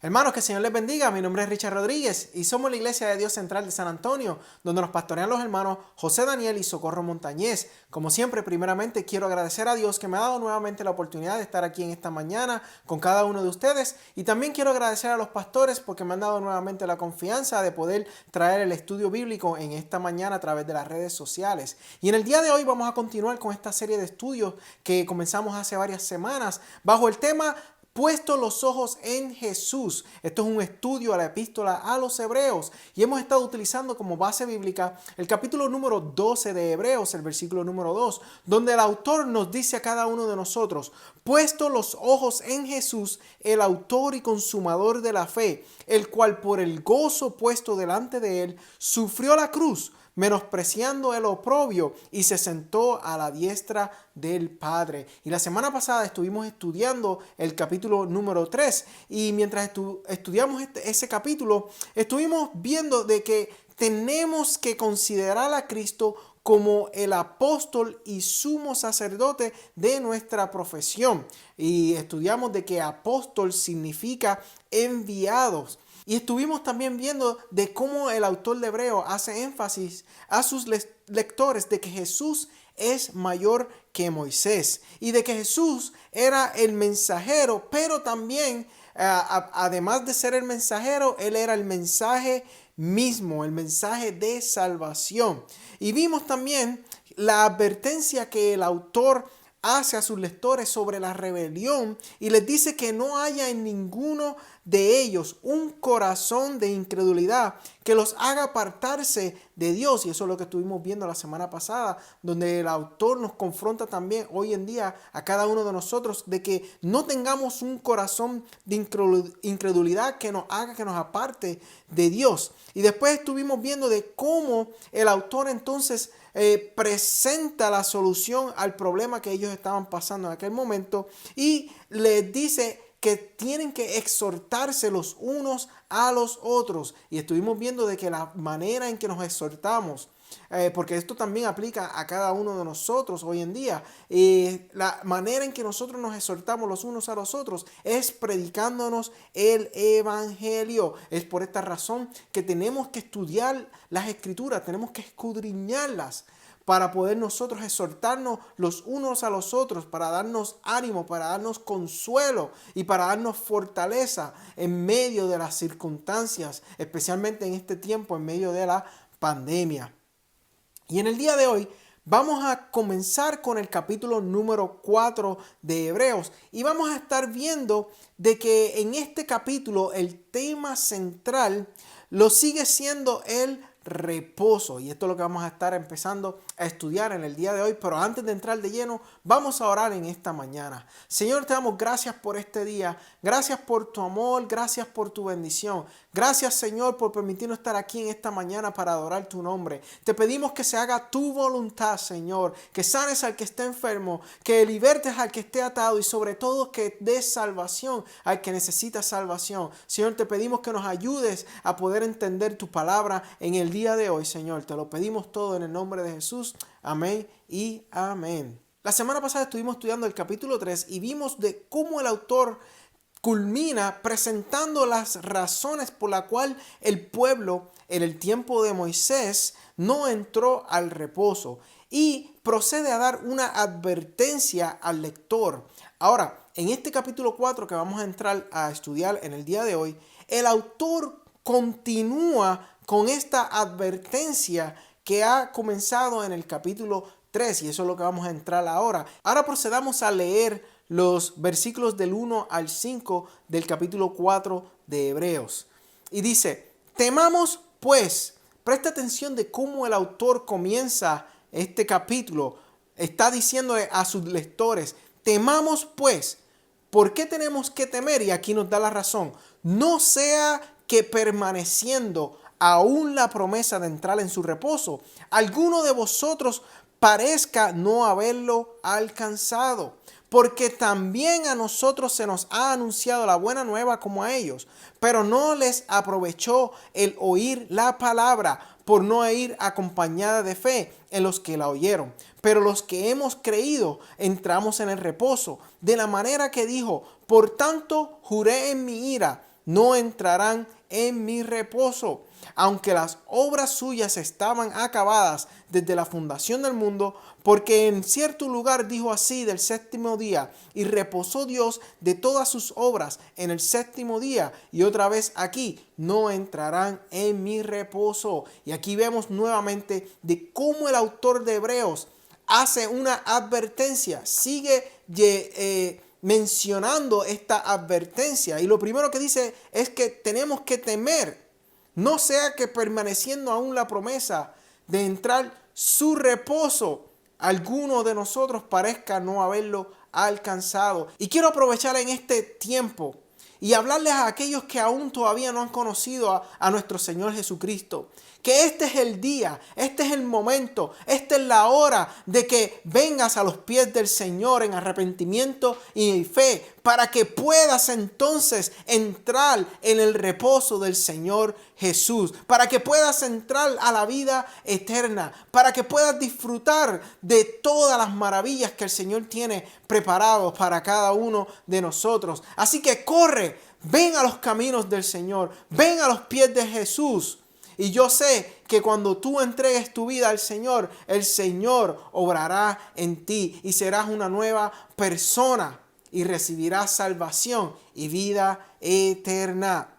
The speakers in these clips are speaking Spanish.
Hermanos, que el Señor les bendiga. Mi nombre es Richard Rodríguez y somos la Iglesia de Dios Central de San Antonio, donde nos pastorean los hermanos José Daniel y Socorro Montañez. Como siempre, primeramente quiero agradecer a Dios que me ha dado nuevamente la oportunidad de estar aquí en esta mañana con cada uno de ustedes. Y también quiero agradecer a los pastores porque me han dado nuevamente la confianza de poder traer el estudio bíblico en esta mañana a través de las redes sociales. Y en el día de hoy vamos a continuar con esta serie de estudios que comenzamos hace varias semanas bajo el tema Puesto los ojos en Jesús. Esto es un estudio a la epístola a los Hebreos y hemos estado utilizando como base bíblica el capítulo número 12 de Hebreos, el versículo número 2, donde el autor nos dice a cada uno de nosotros: puesto los ojos en Jesús, el autor y consumador de la fe, el cual por el gozo puesto delante de él sufrió la cruz, menospreciando el oprobio, y se sentó a la diestra del Padre. Y la semana pasada estuvimos estudiando el capítulo número 3 y mientras estudiamos ese capítulo, estuvimos viendo de que tenemos que considerar a Cristo como el apóstol y sumo sacerdote de nuestra profesión. Y estudiamos de que apóstol significa enviados. Y estuvimos también viendo de cómo el autor de Hebreo hace énfasis a sus lectores de que Jesús es mayor que Moisés y de que Jesús era el mensajero, pero también, además de ser el mensajero, él era el mensaje mismo, el mensaje de salvación. Y vimos también la advertencia que el autor hace a sus lectores sobre la rebelión y les dice que no haya en ninguno de ellos un corazón de incredulidad que los haga apartarse de Dios. Y eso es lo que estuvimos viendo la semana pasada, donde el autor nos confronta también hoy en día a cada uno de nosotros de que no tengamos un corazón de incredulidad que nos haga que nos aparte de Dios. Y después estuvimos viendo de cómo el autor entonces presenta la solución al problema que ellos estaban pasando en aquel momento y les dice que tienen que exhortarse los unos a los otros. Y estuvimos viendo de que la manera en que nos exhortamos, porque esto también aplica a cada uno de nosotros hoy en día, la manera en que nosotros nos exhortamos los unos a los otros es predicándonos el evangelio. Es por esta razón que tenemos que estudiar las escrituras, tenemos que escudriñarlas para poder nosotros exhortarnos los unos a los otros, para darnos ánimo, para darnos consuelo y para darnos fortaleza en medio de las circunstancias, especialmente en este tiempo, en medio de la pandemia. Y en el día de hoy vamos a comenzar con el capítulo número 4 de Hebreos y vamos a estar viendo de que en este capítulo el tema central lo sigue siendo el reposo. Y esto es lo que vamos a estar empezando a estudiar en el día de hoy. Pero antes de entrar de lleno, vamos a orar en esta mañana. Señor, te damos gracias por este día. Gracias por tu amor. Gracias por tu bendición. Gracias, Señor, por permitirnos estar aquí en esta mañana para adorar tu nombre. Te pedimos que se haga tu voluntad, Señor. Que sanes al que esté enfermo. Que libertes al que esté atado. Y sobre todo que des salvación al que necesita salvación. Señor, te pedimos que nos ayudes a poder entender tu palabra en el día de hoy, Señor. Te lo pedimos todo en el nombre de Jesús. Amén y amén. La semana pasada estuvimos estudiando el capítulo 3 y vimos de cómo el autor culmina presentando las razones por la cual el pueblo en el tiempo de Moisés no entró al reposo y procede a dar una advertencia al lector. Ahora, en este capítulo 4 que vamos a entrar a estudiar en el día de hoy, el autor continúa con esta advertencia que ha comenzado en el capítulo 3 y eso es lo que vamos a entrar ahora. Ahora procedamos a leer los versículos del 1 al 5 del capítulo 4 de Hebreos. Y dice: temamos pues, presta atención de cómo el autor comienza este capítulo. Está diciéndole a sus lectores: temamos pues. ¿Por qué tenemos que temer? Y aquí nos da la razón. No sea que permaneciendo aún la promesa de entrar en su reposo, alguno de vosotros parezca no haberlo alcanzado. Porque también a nosotros se nos ha anunciado la buena nueva como a ellos, pero no les aprovechó el oír la palabra, por no ir acompañada de fe en los que la oyeron. Pero los que hemos creído entramos en el reposo, de la manera que dijo: por tanto juré en mi ira, no entrarán en mi reposo. Aunque las obras suyas estaban acabadas desde la fundación del mundo, porque en cierto lugar dijo así del séptimo día, y reposó Dios de todas sus obras en el séptimo día. Y otra vez aquí, no entrarán en mi reposo. Y aquí vemos nuevamente de cómo el autor de Hebreos hace una advertencia, sigue mencionando esta advertencia. Y lo primero que dice es que tenemos que temer, no sea que permaneciendo aún la promesa de entrar su reposo, alguno de nosotros parezca no haberlo alcanzado. Y quiero aprovechar en este tiempo y hablarles a aquellos que aún todavía no han conocido a nuestro Señor Jesucristo, que este es el día, este es el momento, esta es la hora de que vengas a los pies del Señor en arrepentimiento y fe, para que puedas entonces entrar en el reposo del Señor Jesús, para que puedas entrar a la vida eterna, para que puedas disfrutar de todas las maravillas que el Señor tiene preparados para cada uno de nosotros. Así que corre, ven a los caminos del Señor, ven a los pies de Jesús. Y yo sé que cuando tú entregues tu vida al Señor, el Señor obrará en ti y serás una nueva persona y recibirás salvación y vida eterna.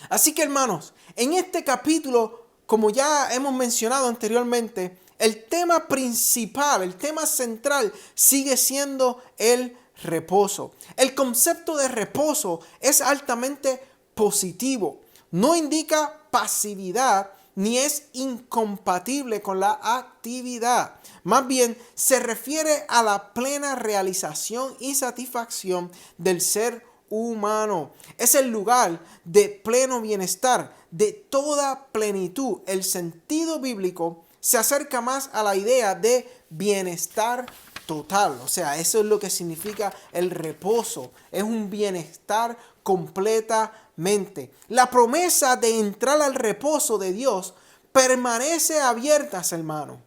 Así que, hermanos, en este capítulo, como ya hemos mencionado anteriormente, el tema principal, el tema central sigue siendo el reposo. El concepto de reposo es altamente positivo. No indica pasividad ni es incompatible con la actividad. Más bien, se refiere a la plena realización y satisfacción del ser humano. Es el lugar de pleno bienestar, de toda plenitud. El sentido bíblico se acerca más a la idea de bienestar total. O sea, eso es lo que significa el reposo. Es un bienestar completamente. La promesa de entrar al reposo de Dios permanece abierta, hermano.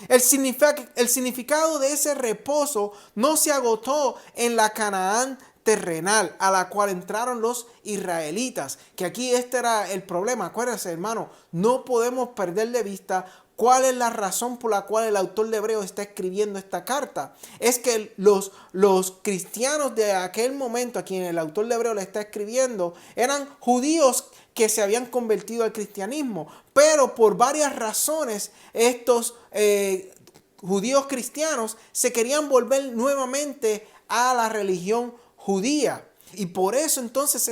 El significado de ese reposo no se agotó en la Canaán terrenal a la cual entraron los israelitas, que aquí este era el problema. Acuérdense, hermano, no podemos perder de vista cuál es la razón por la cual el autor de Hebreos está escribiendo esta carta. Es que los cristianos de aquel momento a quien el autor de Hebreos le está escribiendo eran judíos que se habían convertido al cristianismo, pero por varias razones estos judíos cristianos se querían volver nuevamente a la religión judía. Y por eso entonces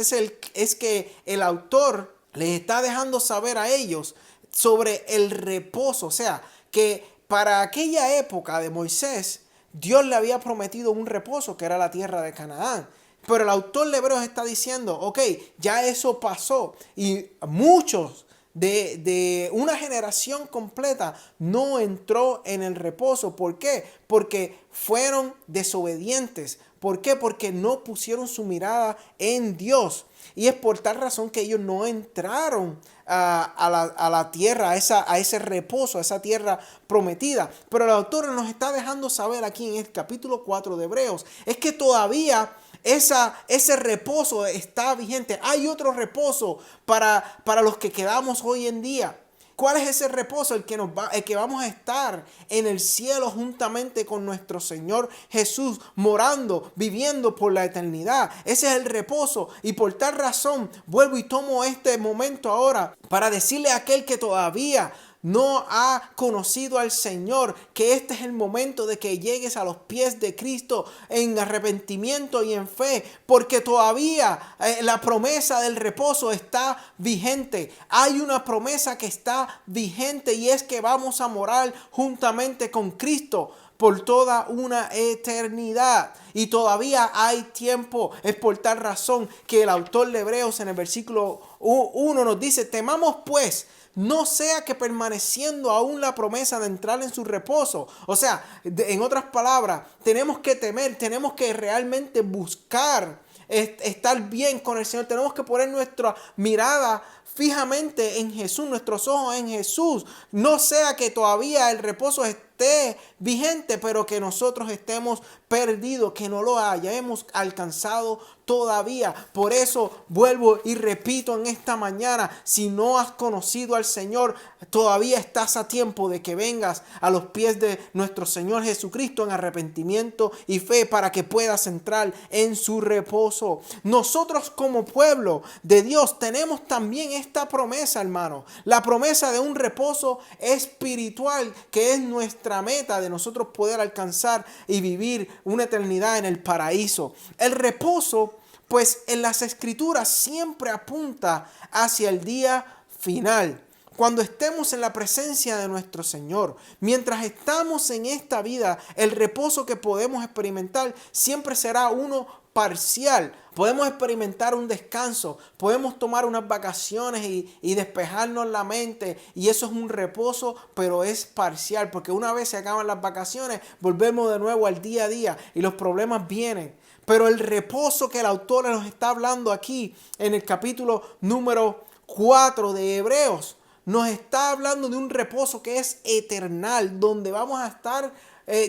es que el autor les está dejando saber a ellos sobre el reposo. O sea, que para aquella época de Moisés, Dios le había prometido un reposo que era la tierra de Canaán. Pero el autor de Hebreos está diciendo, ok, ya eso pasó. Y muchos de una generación completa no entró en el reposo. ¿Por qué? Porque fueron desobedientes. ¿Por qué? Porque no pusieron su mirada en Dios. Y es por tal razón que ellos no entraron a la tierra, a ese reposo, a esa tierra prometida. Pero el autor nos está dejando saber aquí en el capítulo 4 de Hebreos, es que todavía ese reposo está vigente. Hay otro reposo para los que quedamos hoy en día. ¿Cuál es ese reposo? El que vamos a estar en el cielo juntamente con nuestro Señor Jesús, morando, viviendo por la eternidad. Ese es el reposo. Y por tal razón, vuelvo y tomo este momento ahora para decirle a aquel que todavía no ha conocido al Señor, que este es el momento de que llegues a los pies de Cristo en arrepentimiento y en fe, porque todavía la promesa del reposo está vigente. Hay una promesa que está vigente y es que vamos a morar juntamente con Cristo por toda una eternidad. Y todavía hay tiempo. Es por tal razón que el autor de Hebreos en el versículo 1 nos dice: temamos pues, no sea que permaneciendo aún la promesa de entrar en su reposo. O sea, en otras palabras, tenemos que temer, tenemos que realmente buscar estar bien con el Señor. Tenemos que poner nuestra mirada fijamente en Jesús, nuestros ojos en Jesús. No sea que todavía el reposo esté esté vigente, pero que nosotros estemos perdidos, que no lo hayamos alcanzado todavía. Por eso vuelvo y repito en esta mañana, si no has conocido al Señor, todavía estás a tiempo de que vengas a los pies de nuestro Señor Jesucristo en arrepentimiento y fe para que puedas entrar en su reposo. Nosotros como pueblo de Dios tenemos también esta promesa, hermano, la promesa de un reposo espiritual que es nuestra meta de nosotros poder alcanzar y vivir una eternidad en el paraíso. El reposo, pues en las escrituras siempre apunta hacia el día final. Cuando estemos en la presencia de nuestro Señor, mientras estamos en esta vida, el reposo que podemos experimentar siempre será uno parcial. Podemos experimentar un descanso, podemos tomar unas vacaciones y despejarnos la mente, y eso es un reposo, pero es parcial, porque una vez se acaban las vacaciones, volvemos de nuevo al día a día y los problemas vienen. Pero el reposo que el autor nos está hablando aquí en el capítulo número 4 de Hebreos, nos está hablando de un reposo que es eternal, donde vamos a estar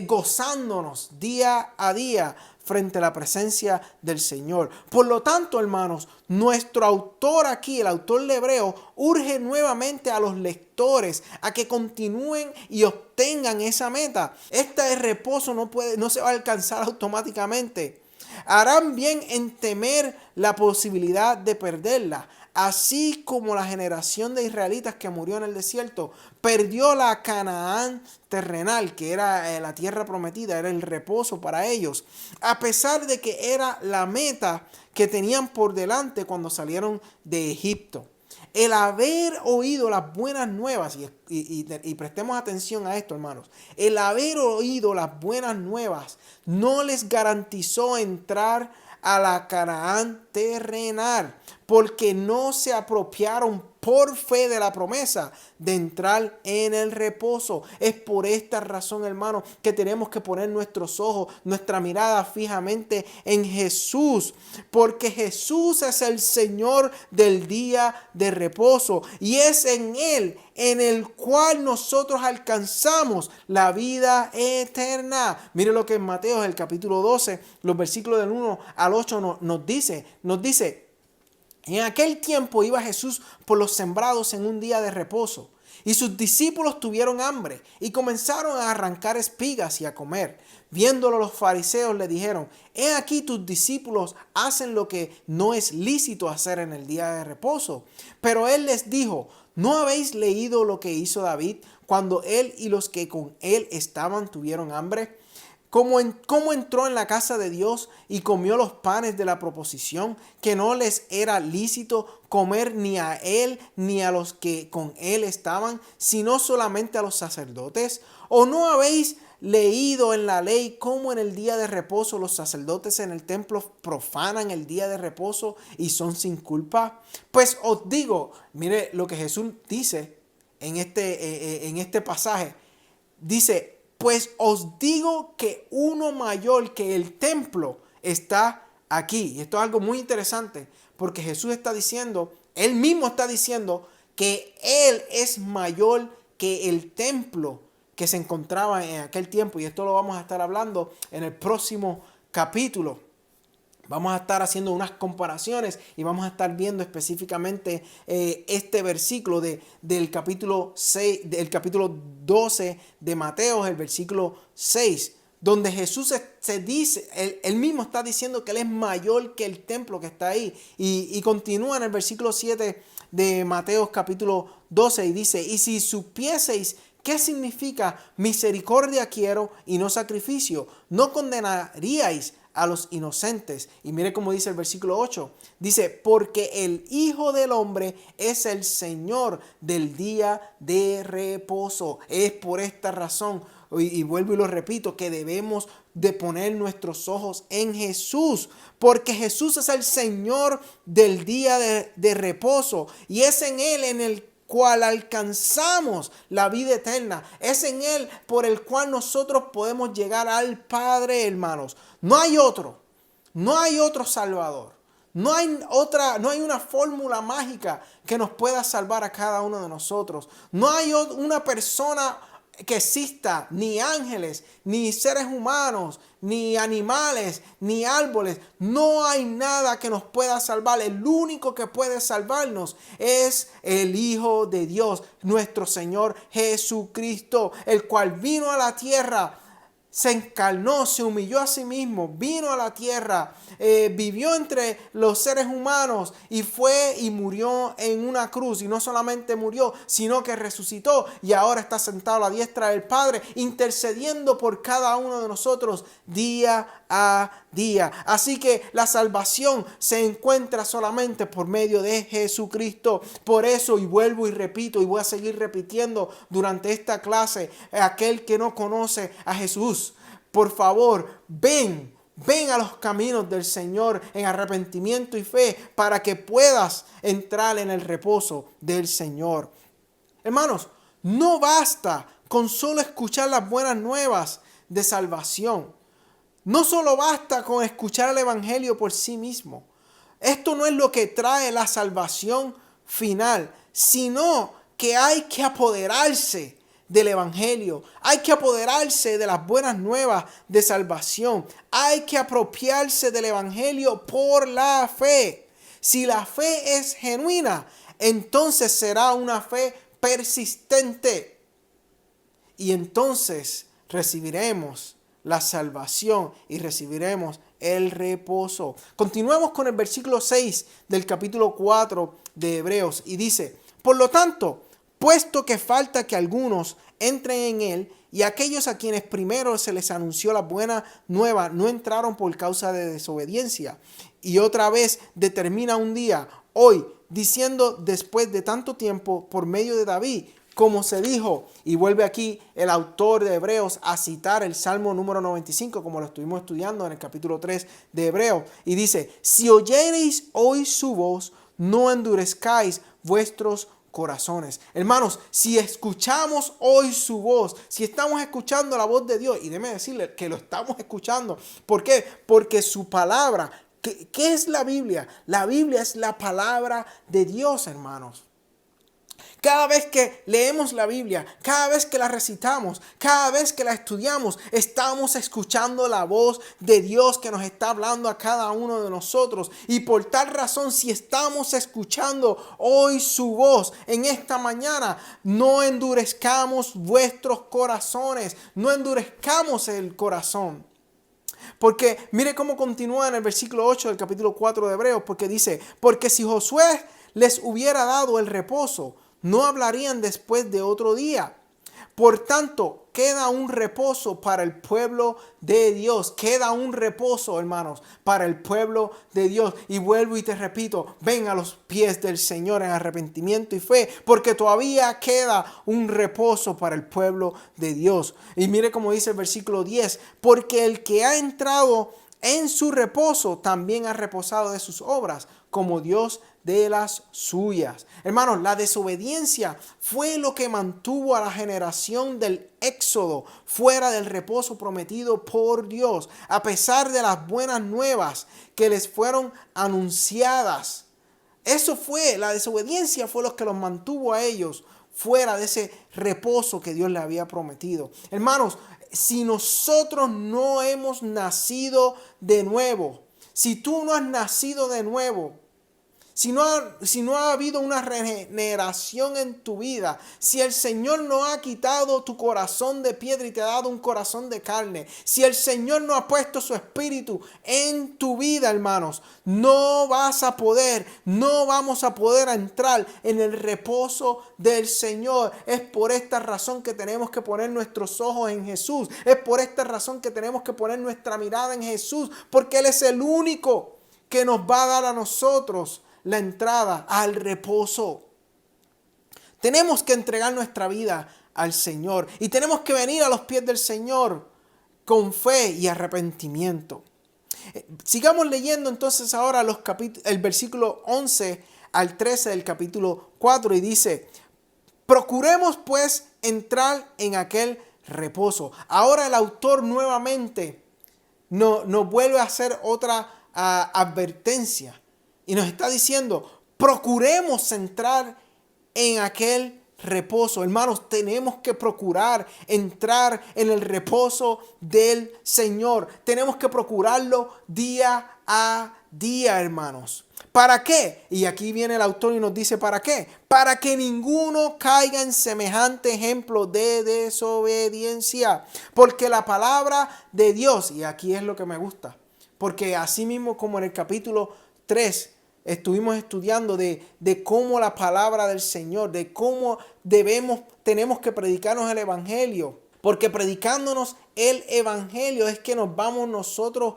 gozándonos día a día frente a la presencia del Señor. Por lo tanto, hermanos, nuestro autor aquí, el autor de Hebreos, urge nuevamente a los lectores a que continúen y obtengan esa meta. Este reposo no se va a alcanzar automáticamente. Harán bien en temer la posibilidad de perderla, así como la generación de israelitas que murió en el desierto perdió la Canaán terrenal, que era la tierra prometida, era el reposo para ellos, a pesar de que era la meta que tenían por delante cuando salieron de Egipto. El haber oído las buenas nuevas, y prestemos atención a esto, hermanos, el haber oído las buenas nuevas no les garantizó entrar a la Canaán terrenal, porque no se apropiaron por fe de la promesa de entrar en el reposo. Es por esta razón, hermano, que tenemos que poner nuestros ojos, nuestra mirada fijamente en Jesús, porque Jesús es el Señor del día de reposo, y es en Él en el cual nosotros alcanzamos la vida eterna. Mire lo que en Mateo, el capítulo 12, los versículos del 1 al 8 nos dice, en aquel tiempo iba Jesús por los sembrados en un día de reposo, y sus discípulos tuvieron hambre y comenzaron a arrancar espigas y a comer. Viéndolo los fariseos le dijeron: he aquí tus discípulos hacen lo que no es lícito hacer en el día de reposo. Pero él les dijo: ¿no habéis leído lo que hizo David cuando él y los que con él estaban tuvieron hambre? ¿Cómo entró en la casa de Dios y comió los panes de la proposición, que no les era lícito comer ni a él ni a los que con él estaban, sino solamente a los sacerdotes? ¿O no habéis leído en la ley cómo en el día de reposo los sacerdotes en el templo profanan el día de reposo y son sin culpa? Pues os digo, mire lo que Jesús dice en este pasaje. Dice: pues os digo que uno mayor que el templo está aquí. Y esto es algo muy interesante, porque Jesús está diciendo, él mismo está diciendo que él es mayor que el templo que se encontraba en aquel tiempo. Y esto lo vamos a estar hablando en el próximo capítulo. Vamos a estar haciendo unas comparaciones y vamos a estar viendo específicamente este versículo del capítulo 6, del capítulo 12 de Mateo, el versículo 6, donde Jesús se dice, él mismo está diciendo que él es mayor que el templo que está ahí. Y continúa en el versículo 7 de Mateo capítulo 12 y dice: y si supieseis ¿qué significa misericordia quiero y no sacrificio, no condenaríais a los inocentes? Y mire cómo dice el versículo 8. Dice: porque el Hijo del Hombre es el Señor del día de reposo. Es por esta razón, y vuelvo y lo repito, que debemos de poner nuestros ojos en Jesús, porque Jesús es el Señor del día de reposo, y es en Él en el cual alcanzamos la vida eterna. Es en Él por el cual nosotros podemos llegar al Padre, hermanos. No hay otro Salvador. No hay una fórmula mágica que nos pueda salvar a cada uno de nosotros. No hay una persona que exista ni ángeles, ni seres humanos, ni animales, ni árboles. No hay nada que nos pueda salvar. El único que puede salvarnos es el Hijo de Dios, nuestro Señor Jesucristo, el cual vino a la tierra, se encarnó, se humilló a sí mismo, vino a la tierra, vivió entre los seres humanos y fue y murió en una cruz. Y no solamente murió, sino que resucitó y ahora está sentado a la diestra del Padre, intercediendo por cada uno de nosotros día a día. Así que la salvación se encuentra solamente por medio de Jesucristo. Por eso, y vuelvo y repito, y voy a seguir repitiendo durante esta clase, aquel que no conoce a Jesús, por favor, ven a los caminos del Señor en arrepentimiento y fe para que puedas entrar en el reposo del Señor. Hermanos, no basta con solo escuchar las buenas nuevas de salvación. No solo basta con escuchar el Evangelio por sí mismo. Esto no es lo que trae la salvación final, sino que hay que apoderarse del Evangelio. Hay que apoderarse de las buenas nuevas de salvación. Hay que apropiarse del Evangelio por la fe. Si la fe es genuina, entonces será una fe persistente. Y entonces recibiremos la salvación y recibiremos el reposo. Continuemos con el versículo 6 del capítulo 4 de Hebreos y dice: por lo tanto, puesto que falta que algunos entren en él, y aquellos a quienes primero se les anunció la buena nueva no entraron por causa de desobediencia. Y otra vez determina un día, hoy, diciendo después de tanto tiempo por medio de David, como se dijo, y vuelve aquí el autor de Hebreos a citar el Salmo número 95, como lo estuvimos estudiando en el capítulo 3 de Hebreos, y dice: si oyereis hoy su voz, no endurezcáis vuestros corazones. Hermanos, si escuchamos hoy su voz, si estamos escuchando la voz de Dios, y déjeme decirle que lo estamos escuchando, ¿por qué? Porque su palabra, ¿qué es la Biblia? La Biblia es la palabra de Dios, hermanos. Cada vez que leemos la Biblia, cada vez que la recitamos, cada vez que la estudiamos, estamos escuchando la voz de Dios que nos está hablando a cada uno de nosotros. Y por tal razón, si estamos escuchando hoy su voz en esta mañana, no endurezcamos vuestros corazones, no endurezcamos el corazón. Porque mire cómo continúa en el versículo 8 del capítulo 4 de Hebreos, porque dice: porque si Josué les hubiera dado el reposo, no hablarían después de otro día. Por tanto, queda un reposo para el pueblo de Dios. Queda un reposo, hermanos, para el pueblo de Dios. Y vuelvo y te repito, ven a los pies del Señor en arrepentimiento y fe, porque todavía queda un reposo para el pueblo de Dios. Y mire cómo dice el versículo 10, porque el que ha entrado en su reposo también ha reposado de sus obras, como Dios de las suyas. Hermanos, la desobediencia fue lo que mantuvo a la generación del Éxodo fuera del reposo prometido por Dios, a pesar de las buenas nuevas que les fueron anunciadas. La desobediencia fue lo que los mantuvo a ellos fuera de ese reposo que Dios les había prometido. Hermanos, si nosotros no hemos nacido de nuevo, si tú no has nacido de nuevo, si no ha habido una regeneración en tu vida, si el Señor no ha quitado tu corazón de piedra y te ha dado un corazón de carne, si el Señor no ha puesto su espíritu en tu vida, hermanos, no vamos a poder entrar en el reposo del Señor. Es por esta razón que tenemos que poner nuestros ojos en Jesús. Es por esta razón que tenemos que poner nuestra mirada en Jesús, porque Él es el único que nos va a dar a nosotros la entrada al reposo. Tenemos que entregar nuestra vida al Señor y tenemos que venir a los pies del Señor con fe y arrepentimiento. Sigamos leyendo entonces ahora el versículo 11 al 13 del capítulo 4 y dice: procuremos pues entrar en aquel reposo. Ahora el autor nuevamente nos vuelve a hacer otra advertencia. Y nos está diciendo, procuremos entrar en aquel reposo. Hermanos, tenemos que procurar entrar en el reposo del Señor. Tenemos que procurarlo día a día, hermanos. ¿Para qué? Y aquí viene el autor y nos dice ¿para qué? Para que ninguno caiga en semejante ejemplo de desobediencia. Porque la palabra de Dios, y aquí es lo que me gusta, porque así mismo como en el capítulo 3 estuvimos estudiando de cómo la palabra del Señor, de cómo tenemos que predicarnos el evangelio. Porque predicándonos el evangelio es que nos vamos nosotros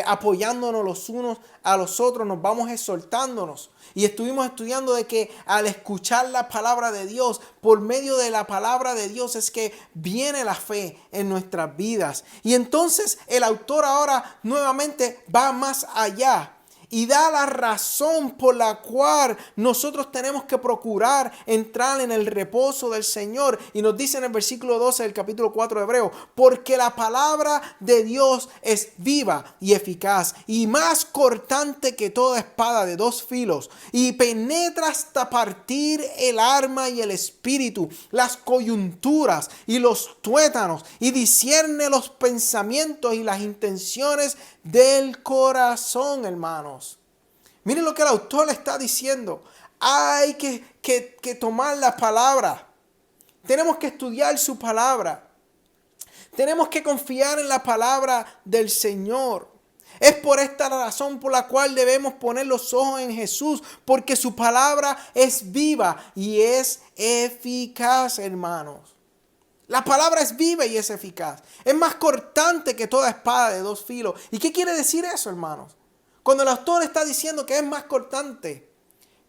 apoyándonos los unos a los otros, nos vamos exhortándonos. Y estuvimos estudiando de que al escuchar la palabra de Dios, por medio de la palabra de Dios es que viene la fe en nuestras vidas. Y entonces el autor ahora nuevamente va más allá. Y da la razón por la cual nosotros tenemos que procurar entrar en el reposo del Señor. Y nos dice en el versículo 12 del capítulo 4 de Hebreo, porque la palabra de Dios es viva y eficaz y más cortante que toda espada de dos filos y penetra hasta partir el alma y el espíritu, las coyunturas y los tuétanos y discierne los pensamientos y las intenciones del corazón, hermanos. Miren lo que el autor le está diciendo. Hay que tomar la palabra. Tenemos que estudiar su palabra. Tenemos que confiar en la palabra del Señor. Es por esta razón por la cual debemos poner los ojos en Jesús, porque su palabra es viva y es eficaz, hermanos. La palabra es viva y es eficaz. Es más cortante que toda espada de dos filos. ¿Y qué quiere decir eso, hermanos? Cuando el autor está diciendo que es más cortante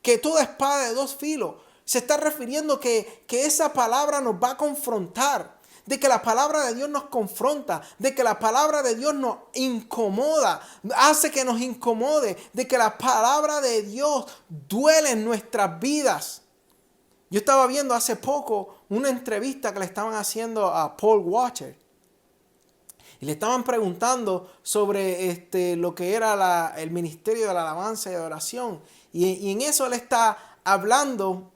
que toda espada de dos filos, se está refiriendo que esa palabra nos va a confrontar. De que la palabra de Dios nos confronta, de que la palabra de Dios nos incomoda, hace que nos incomode, de que la palabra de Dios duele en nuestras vidas. Yo estaba viendo hace poco una entrevista que le estaban haciendo a Paul Washer. Y le estaban preguntando sobre lo que era el ministerio de la alabanza y adoración. Y en eso él está hablando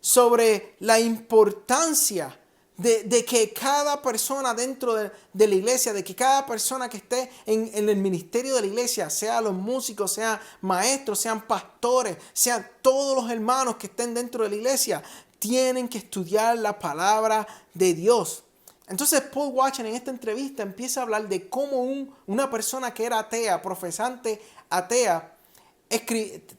sobre la importancia de que cada persona dentro de la iglesia, de que cada persona que esté en el ministerio de la iglesia, sea los músicos, sean maestros, sean pastores, sean todos los hermanos que estén dentro de la iglesia, tienen que estudiar la palabra de Dios. Entonces Paul Washer en esta entrevista empieza a hablar de cómo una persona que era atea, profesante atea,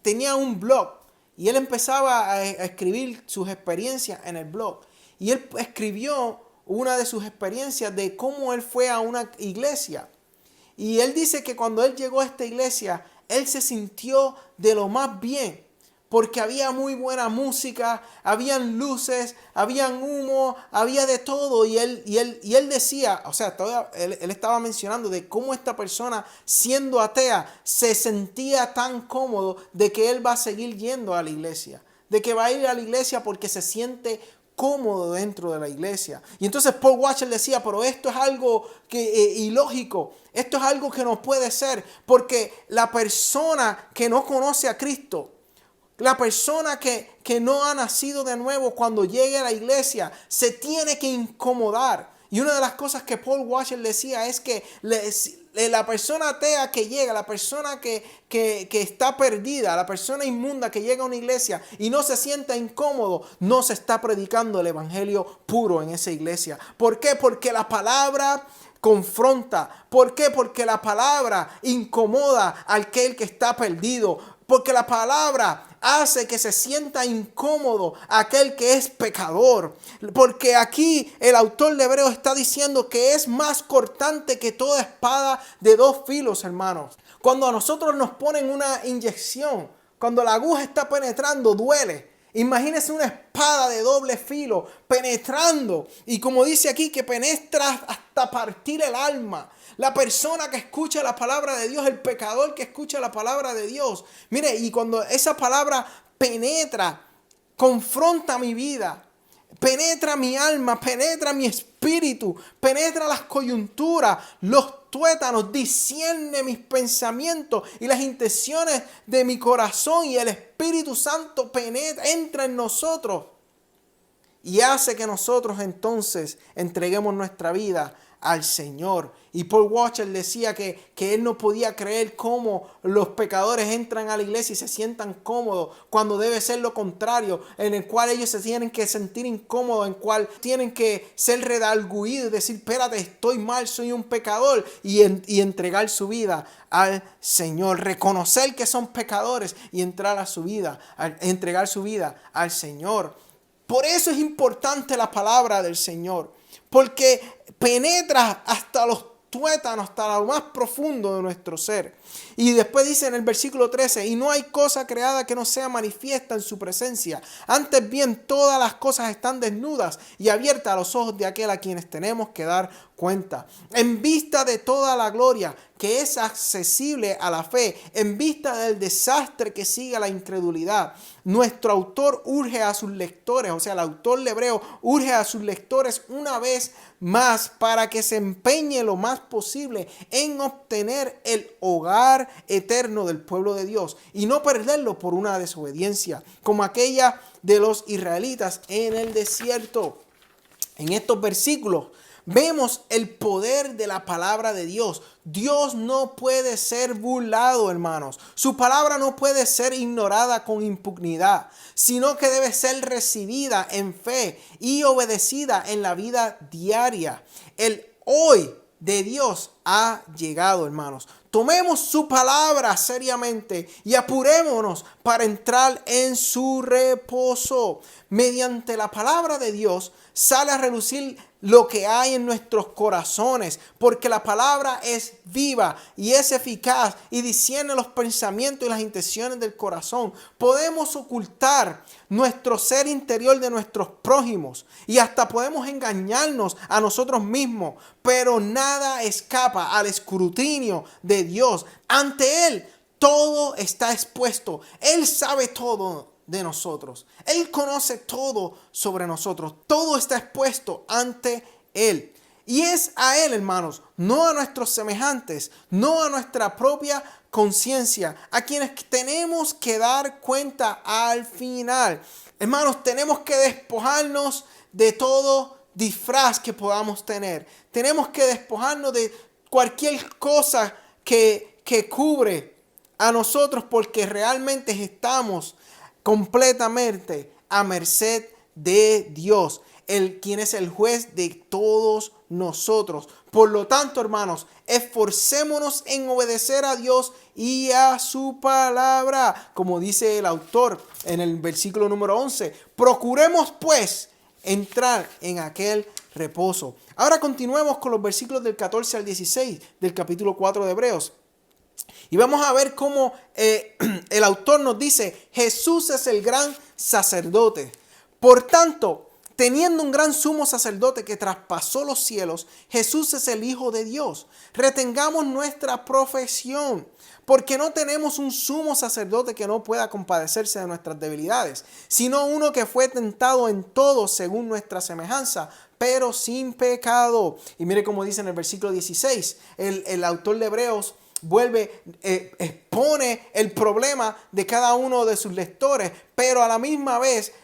tenía un blog y él empezaba a escribir sus experiencias en el blog. Y él escribió una de sus experiencias de cómo él fue a una iglesia. Y él dice que cuando él llegó a esta iglesia, él se sintió de lo más bien. Porque había muy buena música, habían luces, habían humo, había de todo. Y él decía, o sea, él estaba mencionando de cómo esta persona, siendo atea, se sentía tan cómodo de que él va a seguir yendo a la iglesia. De que va a ir a la iglesia porque se siente cómodo dentro de la iglesia. Y entonces Paul Washer decía, pero esto es algo ilógico. Esto es algo que no puede ser. Porque la persona que no conoce a Cristo, la persona que no ha nacido de nuevo, cuando llegue a la iglesia se tiene que incomodar. Y una de las cosas que Paul Washer decía es que la persona atea que llega, la persona que está perdida, la persona inmunda que llega a una iglesia y no se sienta incómodo, no se está predicando el evangelio puro en esa iglesia. ¿Por qué? Porque la palabra confronta. ¿Por qué? Porque la palabra incomoda a aquel que está perdido. Porque la palabra hace que se sienta incómodo aquel que es pecador. Porque aquí el autor de Hebreos está diciendo que es más cortante que toda espada de dos filos, hermanos. Cuando a nosotros nos ponen una inyección, cuando la aguja está penetrando, duele. Imagínense una espada de doble filo penetrando. Y como dice aquí, que penetra hasta partir el alma. La persona que escucha la palabra de Dios, el pecador que escucha la palabra de Dios. Mire, y cuando esa palabra penetra, confronta mi vida, penetra mi alma, penetra mi espíritu, penetra las coyunturas, los tuétanos, discierne mis pensamientos y las intenciones de mi corazón, y el Espíritu Santo entra en nosotros. y hace que nosotros entonces entreguemos nuestra vida al Señor. Y Paul Washer decía que él no podía creer cómo los pecadores entran a la iglesia y se sientan cómodos, cuando debe ser lo contrario, en el cual ellos se tienen que sentir incómodos, en el cual tienen que ser redarguidos y decir, espérate, estoy mal, soy un pecador, y entregar su vida al Señor, reconocer que son pecadores y entregar su vida al Señor. Por eso es importante la palabra del Señor, porque penetra hasta los tuétanos, hasta lo más profundo de nuestro ser. Y después dice en el versículo 13, y no hay cosa creada que no sea manifiesta en su presencia. Antes bien, todas las cosas están desnudas y abiertas a los ojos de aquel a quienes tenemos que dar cuenta. En vista de toda la gloria que es accesible a la fe, en vista del desastre que sigue a la incredulidad, nuestro autor urge a sus lectores, o sea, el autor de Hebreo urge a sus lectores una vez más para que se empeñe lo más posible en obtener el hogar eterno del pueblo de Dios y no perderlo por una desobediencia como aquella de los israelitas en el desierto. En estos versículos vemos el poder de la palabra de Dios. Dios no puede ser burlado, hermanos. Su palabra no puede ser ignorada con impunidad, sino que debe ser recibida en fe y obedecida en la vida diaria. El hoy de Dios ha llegado, hermanos. Tomemos su palabra seriamente y apurémonos para entrar en su reposo. Mediante la palabra de Dios sale a relucir lo que hay en nuestros corazones, porque la palabra es viva y es eficaz y discierne los pensamientos y las intenciones del corazón. Podemos ocultar nuestro ser interior de nuestros prójimos y hasta podemos engañarnos a nosotros mismos, pero nada escapa al escrutinio de Dios. Ante Él todo está expuesto. Él sabe todo de nosotros. Él conoce todo sobre nosotros. Todo está expuesto ante Él. Y es a Él, hermanos, no a nuestros semejantes, no a nuestra propia conciencia, a quienes tenemos que dar cuenta al final. Hermanos, tenemos que despojarnos de todo disfraz que podamos tener. Tenemos que despojarnos de cualquier cosa que cubre a nosotros, porque realmente estamos completamente a merced de Dios, quien es el juez de todos nosotros. Por lo tanto, hermanos, esforcémonos en obedecer a Dios y a su palabra, como dice el autor en el versículo número 11. Procuremos pues entrar en aquel reposo. Ahora continuemos con los versículos del 14 al 16 del capítulo 4 de Hebreos. Y vamos a ver cómo el autor nos dice, Jesús es el gran sacerdote. Por tanto, teniendo un gran sumo sacerdote que traspasó los cielos, Jesús es el Hijo de Dios. Retengamos nuestra profesión, porque no tenemos un sumo sacerdote que no pueda compadecerse de nuestras debilidades, sino uno que fue tentado en todo según nuestra semejanza, pero sin pecado. Y mire cómo dice en el versículo 16, el autor de Hebreos expone el problema de cada uno de sus lectores, pero a la misma vez,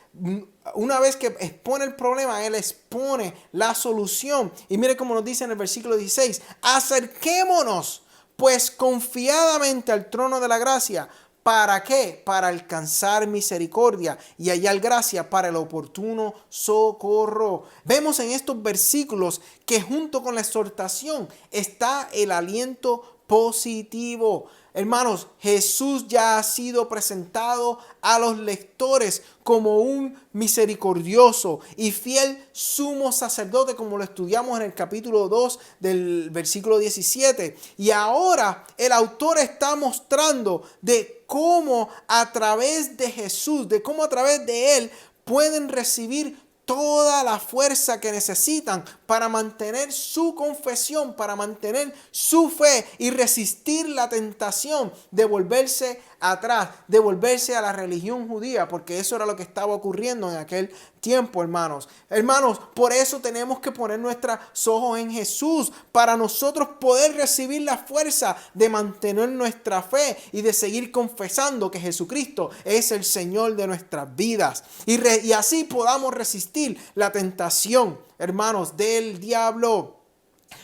una vez que expone el problema, él expone la solución. Y mire cómo nos dice en el versículo 16, acerquémonos pues confiadamente al trono de la gracia. ¿Para qué? Para alcanzar misericordia y hallar gracia para el oportuno socorro. Vemos en estos versículos que junto con la exhortación está el aliento positivo. Hermanos, Jesús ya ha sido presentado a los lectores como un misericordioso y fiel sumo sacerdote, como lo estudiamos en el capítulo 2 del versículo 17. Y ahora el autor está mostrando de cómo a través de Jesús, de cómo a través de Él pueden recibir toda la fuerza que necesitan para mantener su confesión, para mantener su fe y resistir la tentación de volverse atrás, de volverse a la religión judía, porque eso era lo que estaba ocurriendo en aquel tiempo, hermanos. Hermanos, por eso tenemos que poner nuestros ojos en Jesús, para nosotros poder recibir la fuerza de mantener nuestra fe y de seguir confesando que Jesucristo es el Señor de nuestras vidas. Y así podamos resistir la tentación, hermanos, del diablo.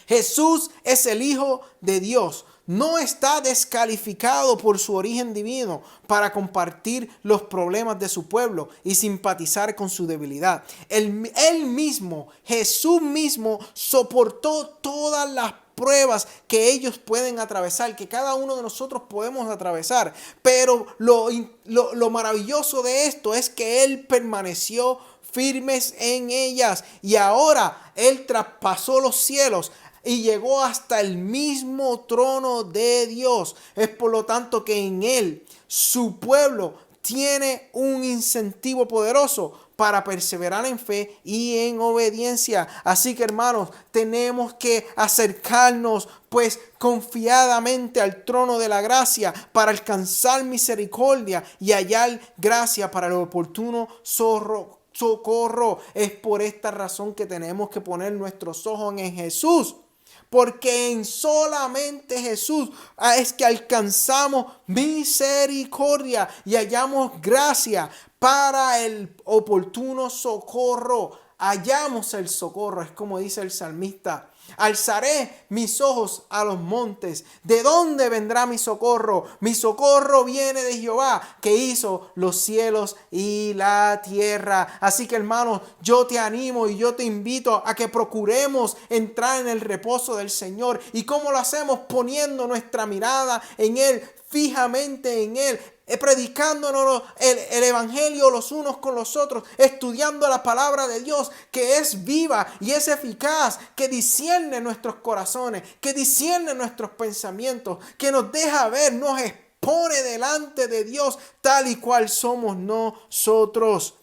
Jesús es el Hijo de Dios. No está descalificado por su origen divino para compartir los problemas de su pueblo y simpatizar con su debilidad. Él mismo, Jesús mismo, soportó todas las pruebas que ellos pueden atravesar, que cada uno de nosotros podemos atravesar. Pero lo maravilloso de esto es que Él permaneció firmes en ellas, y ahora Él traspasó los cielos y llegó hasta el mismo trono de Dios. Es por lo tanto que en Él, su pueblo, tiene un incentivo poderoso para perseverar en fe y en obediencia. Así que, hermanos, tenemos que acercarnos pues confiadamente al trono de la gracia para alcanzar misericordia y hallar gracia para el oportuno socorro. Es por esta razón que tenemos que poner nuestros ojos en Jesús, porque en solamente Jesús es que alcanzamos misericordia y hallamos gracia para el oportuno socorro. Hallamos el socorro, es como dice el salmista: alzaré mis ojos a los montes. ¿De dónde vendrá mi socorro? Mi socorro viene de Jehová, que hizo los cielos y la tierra. Así que, hermanos, yo te animo y yo te invito a que procuremos entrar en el reposo del Señor. ¿Y cómo lo hacemos? Poniendo nuestra mirada en Él, fijamente en Él, predicándonos el evangelio los unos con los otros, estudiando la palabra de Dios, que es viva y es eficaz, que discierne nuestros corazones, que discierne nuestros pensamientos, que nos deja ver, nos expone delante de Dios tal y cual somos nosotros.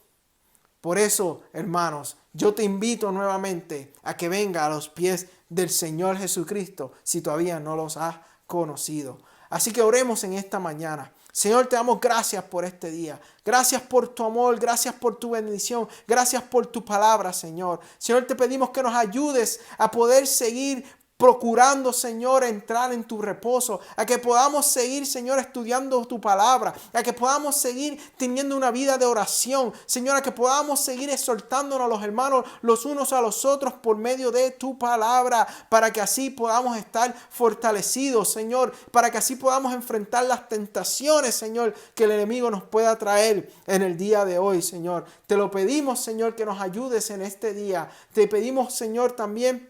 Por eso, hermanos, yo te invito nuevamente a que venga a los pies del Señor Jesucristo si todavía no los has conocido. Así que oremos en esta mañana. Señor, te damos gracias por este día. Gracias por tu amor, gracias por tu bendición, gracias por tu palabra, Señor. Señor, te pedimos que nos ayudes a poder seguir procurando, Señor, entrar en tu reposo, a que podamos seguir, Señor, estudiando tu palabra, a que podamos seguir teniendo una vida de oración, Señor, a que podamos seguir exhortándonos a los hermanos los unos a los otros por medio de tu palabra, para que así podamos estar fortalecidos, Señor, para que así podamos enfrentar las tentaciones, Señor, que el enemigo nos pueda traer en el día de hoy, Señor. Te lo pedimos, Señor, que nos ayudes en este día. Te pedimos, Señor, también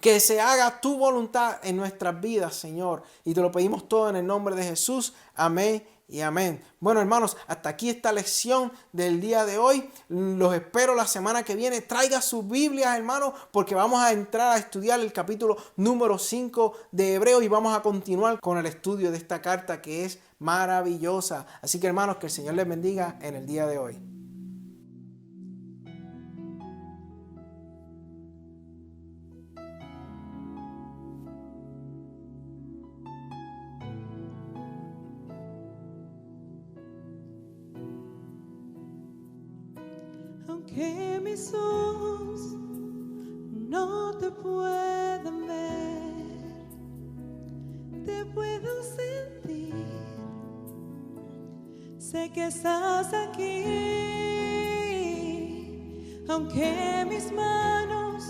que se haga tu voluntad en nuestras vidas, Señor. Y te lo pedimos todo en el nombre de Jesús. Amén y amén. Bueno, hermanos, hasta aquí esta lección del día de hoy. Los espero la semana que viene. Traiga sus Biblias, hermanos, porque vamos a entrar a estudiar el capítulo número 5 de Hebreos y vamos a continuar con el estudio de esta carta que es maravillosa. Así que, hermanos, que el Señor les bendiga en el día de hoy. Que mis ojos no te puedan ver, te puedo sentir, sé que estás aquí, aunque mis manos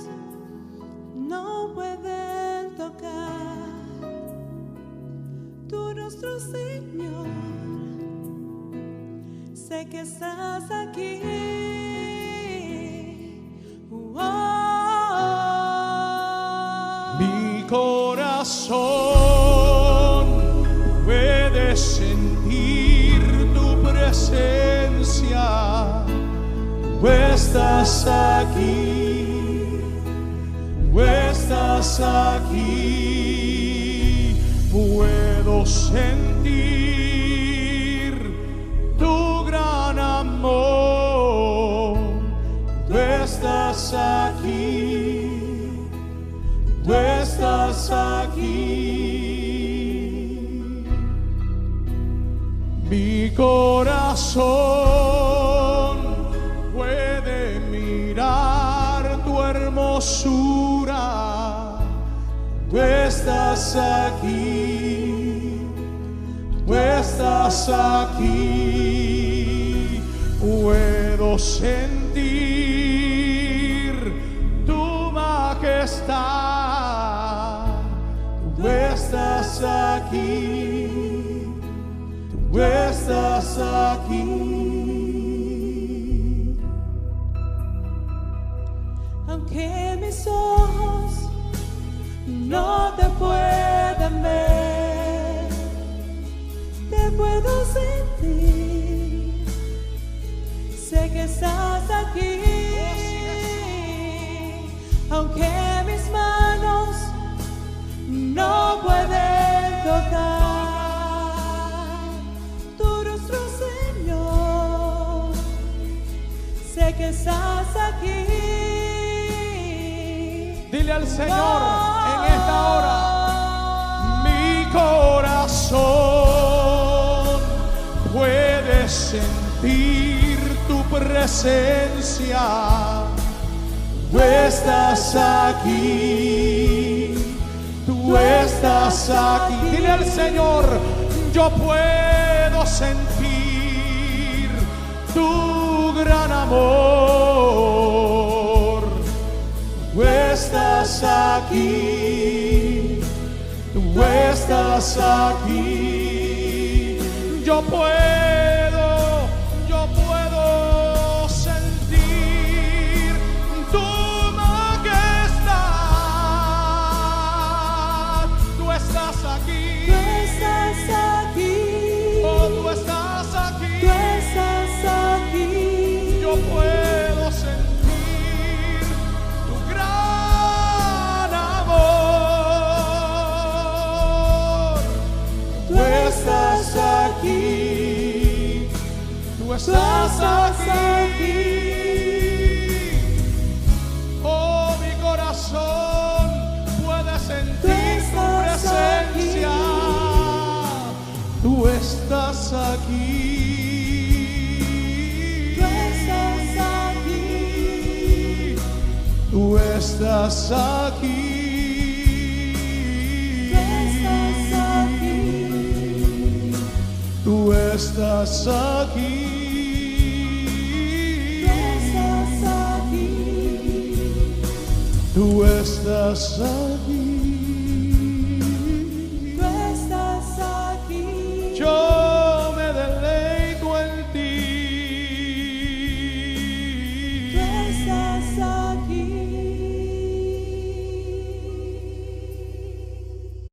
no pueden tocar tu rostro, Señor, sé que estás aquí. Mi corazón puede sentir tu presencia. Tú estás aquí, tú estás aquí. Puedo sentir tu gran amor. Tú estás aquí, tú estás aquí. corazón puede mirar tu hermosura. Tú estás aquí, tú estás aquí. Puedo sentir tu majestad. Tú estás aquí, tú estás aquí. Aunque mis ojos no te pueden ver, te puedo sentir. Sé que estás aquí. Aunque mis manos no pueden tocar tu rostro, Señor. Sé que estás aquí. Dile al Señor en esta hora: mi corazón puede sentir tu presencia. Tú estás aquí, tú estás aquí. Dile al Señor: yo puedo sentir tu gran amor. Tú estás aquí, tú estás aquí. Yo puedo sentir tu majestad. Tú estás aquí. Tú estás aquí. Oh, tú estás aquí. Tú estás aquí. Yo puedo sentir tu gran amor. Tú estás aquí. Tú estás aquí. Oh, mi corazón puede sentir tu presencia. Tú estás aquí. Tú estás aquí. Tú estás aquí. Tú estás aquí. Tú estás aquí. Tú estás aquí. Tú estás aquí.